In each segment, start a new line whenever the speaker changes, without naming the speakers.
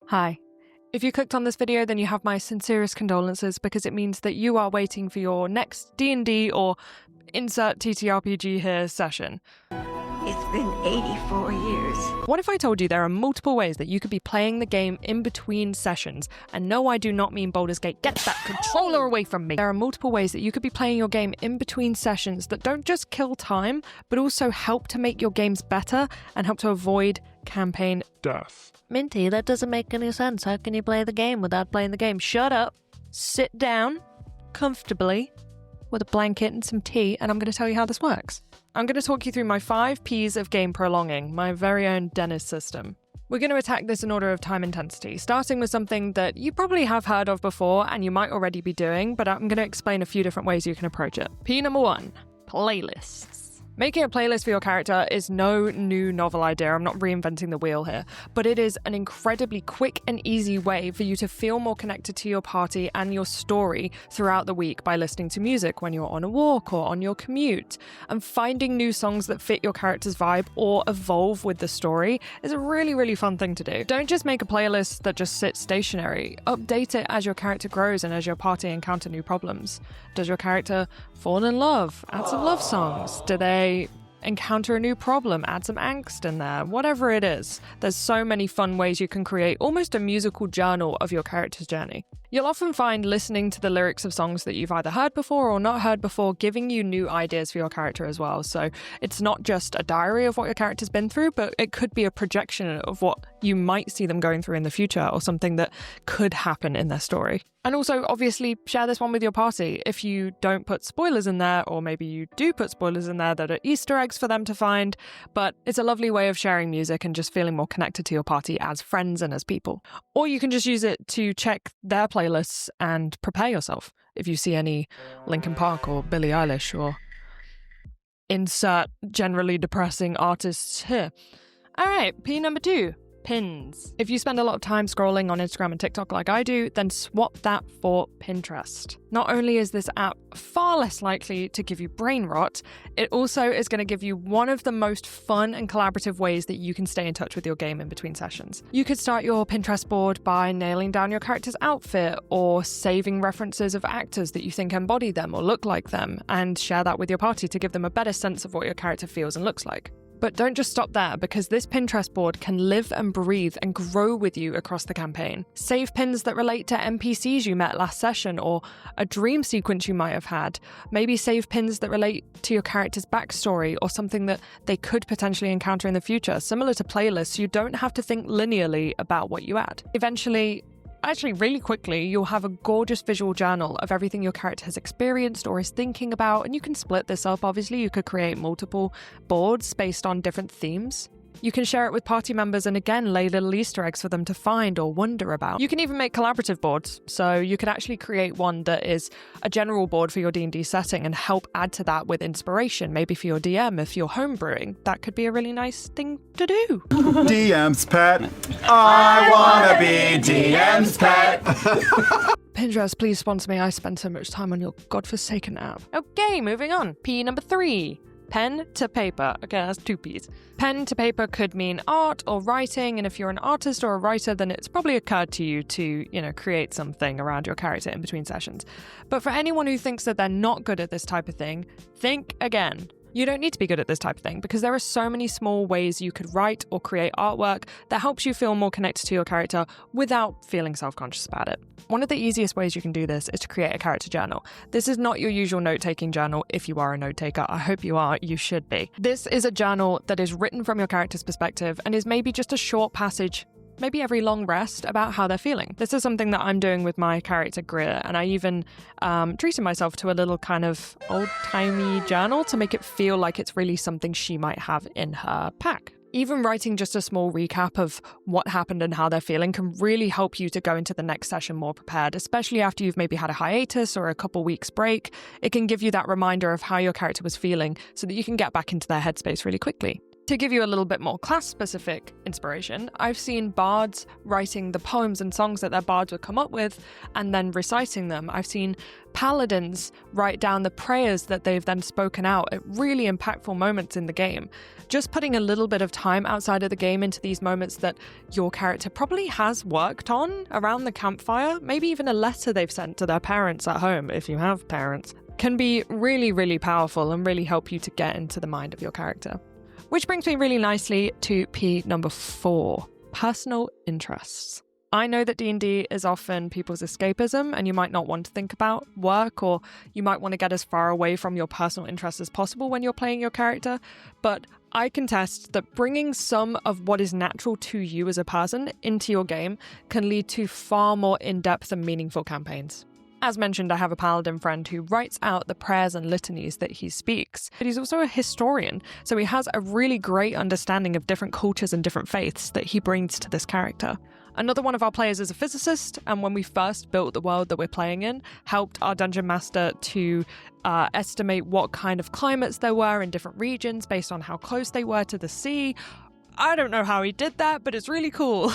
Hi. If you clicked on this video, then you have my sincerest condolences because it means that you are waiting for your next D&D or insert TTRPG here session.
It's been 84 years.
What if I told you there are multiple ways that you could be playing the game in between sessions? And no, I do not mean Baldur's Gate. Get that controller away from me. There are multiple ways that you could be playing your game in between sessions that don't just kill time, but also help to make your games better and help to avoid campaign death. Minty, that doesn't make any sense. How can you play the game without playing the game? Shut up. Sit down comfortably with a blanket and some tea, and I'm going to tell you how this works. I'm going to talk you through my 5 P's of game prolonging, my very own Dennis system. We're going to attack this in order of time intensity, starting with something that you probably have heard of before and you might already be doing, but I'm going to explain a few different ways you can approach it. P number 1, playlists. Making a playlist for your character is no new novel idea. I'm not reinventing the wheel here, but it is an incredibly quick and easy way for you to feel more connected to your party and your story throughout the week by listening to music when you're on a walk or on your commute. And finding new songs that fit your character's vibe or evolve with the story is a really, really fun thing to do. Don't just make a playlist that just sits stationary. Update it as your character grows and as your party encounter new problems. Does your character fall in love? Add some love songs. Do they encounter a new problem? Add some angst in there. Whatever it is, there's so many fun ways you can create almost a musical journal of your character's journey. You'll often find listening to the lyrics of songs that you've either heard before or not heard before giving you new ideas for your character as well. So it's not just a diary of what your character's been through, but it could be a projection of what you might see them going through in the future or something that could happen in their story. And also, obviously, share this one with your party. If you don't put spoilers in there, or maybe you do put spoilers in there that are Easter eggs for them to find, but it's a lovely way of sharing music and just feeling more connected to your party as friends and as people. Or you can just use it to check their playlists and prepare yourself if you see any Linkin Park or Billie Eilish or insert generally depressing artists here. All right, P number 2. Pins. If you spend a lot of time scrolling on Instagram and TikTok like I do, then swap that for Pinterest. Not only is this app far less likely to give you brain rot, it also is going to give you one of the most fun and collaborative ways that you can stay in touch with your game in between sessions. You could start your Pinterest board by nailing down your character's outfit or saving references of actors that you think embody them or look like them, and share that with your party to give them a better sense of what your character feels and looks like. But don't just stop there, because this Pinterest board can live and breathe and grow with you across the campaign. Save pins that relate to NPCs you met last session or a dream sequence you might have had. Maybe save pins that relate to your character's backstory or something that they could potentially encounter in the future. Similar to playlists, you don't have to think linearly about what you add. Eventually, actually, really quickly, you'll have a gorgeous visual journal of everything your character has experienced or is thinking about, and you can split this up. Obviously, you could create multiple boards based on different themes. You can share it with party members and again lay little Easter eggs for them to find or wonder about. You can even make collaborative boards, so you could actually create one that is a general board for your D&D setting and help add to that with inspiration, maybe for your DM if you're homebrewing. That could be a really nice thing to do.
DM's pet. I wanna be DM's pet.
Pinterest, please sponsor me. I spend so much time on your godforsaken app. Okay, moving on. P number 3. Pen to paper. Okay, that's 2 P's. Pen to paper could mean art or writing, and if you're an artist or a writer, then it's probably occurred to you to, create something around your character in between sessions. But for anyone who thinks that they're not good at this type of thing, think again. You don't need to be good at this type of thing because there are so many small ways you could write or create artwork that helps you feel more connected to your character without feeling self-conscious about it. One of the easiest ways you can do this is to create a character journal. This is not your usual note-taking journal if you are a note-taker. I hope you are. You should be. This is a journal that is written from your character's perspective and is maybe just a short passage, maybe every long rest, about how they're feeling. This is something that I'm doing with my character Greer, and I even treated myself to a little kind of old-timey journal to make it feel like it's really something she might have in her pack. Even writing just a small recap of what happened and how they're feeling can really help you to go into the next session more prepared, especially after you've maybe had a hiatus or a couple weeks break. It can give you that reminder of how your character was feeling so that you can get back into their headspace really quickly. To give you a little bit more class-specific inspiration, I've seen bards writing the poems and songs that their bards would come up with and then reciting them. I've seen paladins write down the prayers that they've then spoken out at really impactful moments in the game. Just putting a little bit of time outside of the game into these moments that your character probably has worked on around the campfire, maybe even a letter they've sent to their parents at home, if you have parents, can be really, really powerful and really help you to get into the mind of your character. Which brings me really nicely to P number 4, personal interests. I know that D&D is often people's escapism, and you might not want to think about work, or you might want to get as far away from your personal interests as possible when you're playing your character, but I contest that bringing some of what is natural to you as a person into your game can lead to far more in-depth and meaningful campaigns. As mentioned, I have a paladin friend who writes out the prayers and litanies that he speaks, but he's also a historian, so he has a really great understanding of different cultures and different faiths that he brings to this character. Another one of our players is a physicist, and when we first built the world that we're playing in, helped our dungeon master to estimate what kind of climates there were in different regions based on how close they were to the sea. I don't know how he did that, but it's really cool.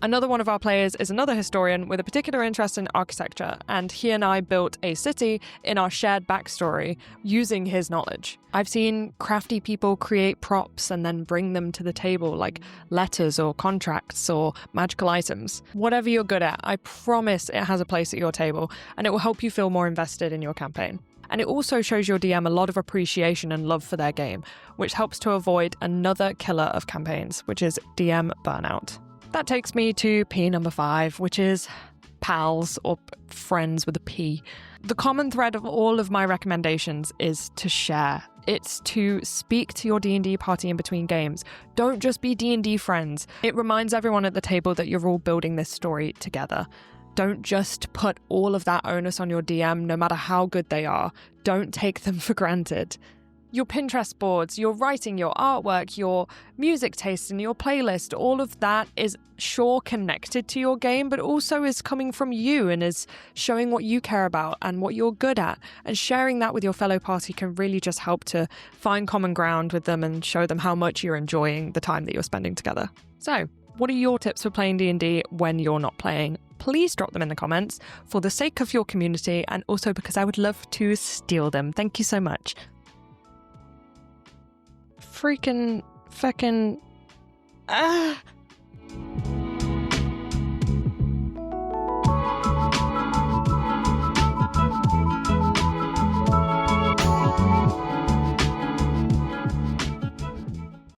Another one of our players is another historian with a particular interest in architecture, and he and I built a city in our shared backstory using his knowledge. I've seen crafty people create props and then bring them to the table, like letters or contracts or magical items. Whatever you're good at, I promise it has a place at your table, and it will help you feel more invested in your campaign. And it also shows your DM a lot of appreciation and love for their game, which helps to avoid another killer of campaigns, which is DM burnout. That takes me to P number 5, which is pals, or friends with a P. The common thread of all of my recommendations is to share. It's to speak to your D&D party in between games. Don't just be D&D friends. It reminds everyone at the table that you're all building this story together. Don't just put all of that onus on your DM, no matter how good they are. Don't take them for granted. Your Pinterest boards, your writing, your artwork, your music taste and your playlist, all of that is sure connected to your game, but also is coming from you and is showing what you care about and what you're good at. And sharing that with your fellow party can really just help to find common ground with them and show them how much you're enjoying the time that you're spending together. So, what are your tips for playing D&D when you're not playing? Please drop them in the comments for the sake of your community and also because I would love to steal them. Thank you so much. Freaking fucking